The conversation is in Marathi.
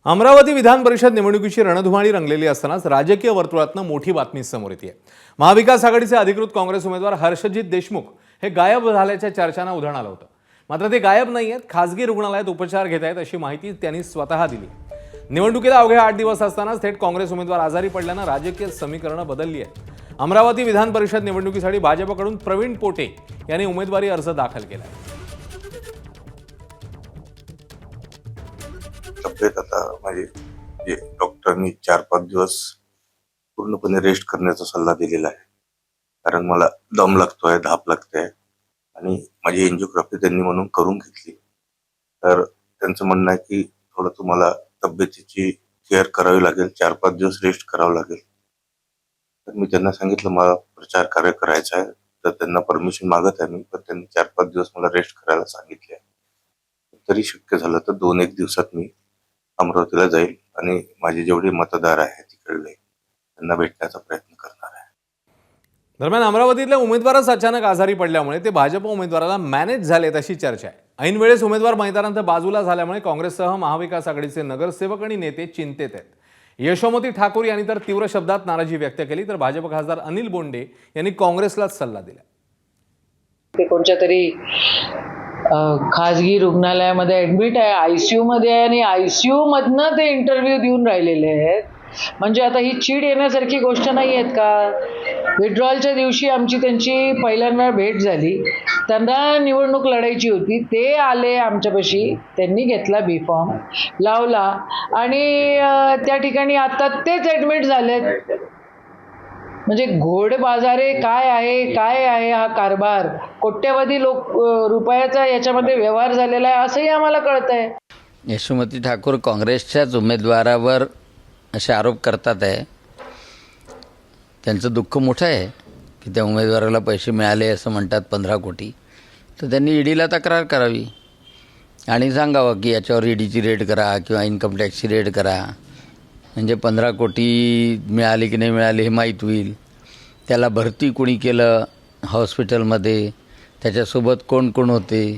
अमरावती विधान परिषद निवडणुकीची रणधुमाळी रंगलेली असतानाच राजकीय वर्तुळातनं मोठी बातमी समोर येते। महाविकास आघाडीचे अधिकृत काँग्रेस उमेदवार हर्षजित देशमुख हे गायब झाल्याच्या चर्चांना उधाण आलं होतं। मात्र ते गायब नाहीयेत, खासगी रुग्णालयात उपचार घेत आहेत अशी माहिती त्यांनी स्वतः दिली। निवडणुकीला अवघे 8 दिवस असतानाच थेट काँग्रेस उमेदवार आजारी पडल्यानं राजकीय समीकरणं बदलली आहेत। अमरावती विधान परिषद निवडणुकीसाठी भाजपकडून प्रवीण पोटे यांनी उमेदवारी अर्ज दाखल केला। तब्येत आता माझी जे डॉक्टरांनी 4-5 दिवस पूर्णपणे रेस्ट करण्याचा सल्ला दिलेला आहे, कारण मला दम लागतोय, धाप लागते आणि माझी एंजिओग्राफी त्यांनी म्हणून करून घेतली। तर त्यांचं म्हणणं आहे की थोडं तुम्हाला तब्येतीची केअर करावी लागेल, 4-5 दिवस रेस्ट करावं लागेल। तर मी त्यांना सांगितलं मला प्रचार कार्य करायचं आहे, तर त्यांना परमिशन मागत आहे मी, पण त्यांनी 4-5 दिवस मला रेस्ट करायला सांगितले आहे। तरी शक्य झालं तर 2-1 दिवसात मी अमरावतीला जाईल आणि माझे जेवढे मतदार आहेत तिकडले त्यांना भेटण्याचा प्रयत्न करणार आहे। दरम्यान अमरावतीतल्या उमेदवारच अचानक आजारी पडल्यामुळे ते भाजप उमेदवाराला मॅनेज झालेत अशी चर्चा आहे। ऐन वेळेस उमेदवार मैदानात बाजूला झाल्यामुळे काँग्रेससह महाविकास आघाडीचे नगरसेवक आणि नेते चिंतेत आहेत। यशोमती ठाकूर यांनी तर तीव्र शब्दात नाराजी व्यक्त केली, तर भाजप खासदार अनिल बोंडे यांनी काँग्रेसलाच सल्ला दिला। ते कोणत्या तरी खाजगी रुग्णालयामध्ये ॲडमिट आहे, ICU मध्ये आहे आणि ICU मधनं ते इंटरव्ह्यू देऊन राहिलेले आहेत। म्हणजे आता ही चीड येण्यासारखी गोष्ट नाही आहेत का? विड्रॉलच्या दिवशी आमची त्यांची पहिल्यांदा भेट झाली, त्यांना निवडणूक लढायची होती, ते आले आमच्यापाशी, त्यांनी घेतला B फॉर्म लावला आणि त्या ठिकाणी आता तेच ॲडमिट झालेत। म्हणजे घोडबाजारे काय आहे हा कारभार, कोट्यवधी रुपयाचा याच्यामध्ये व्यवहार झालेला आहे असंही आम्हाला कळतंय। यशोमती ठाकूर काँग्रेसच्याच उमेदवारावर असे आरोप करतात आहे। त्यांचं दुःख मोठं आहे की त्या उमेदवाराला पैसे मिळाले असं म्हणतात 15 कोटी, तर त्यांनी ईडीला तक्रार करावी आणि सांगावं की याच्यावर ईडीची रेड करा किंवा इन्कम टॅक्सची रेड करा, म्हणजे 15 कोटी मिळाले की नाही मिळाले हे माहीत होईल। त्याला भरती कोणी केलं हॉस्पिटलमध्ये, त्याच्यासोबत कोण कोण होते,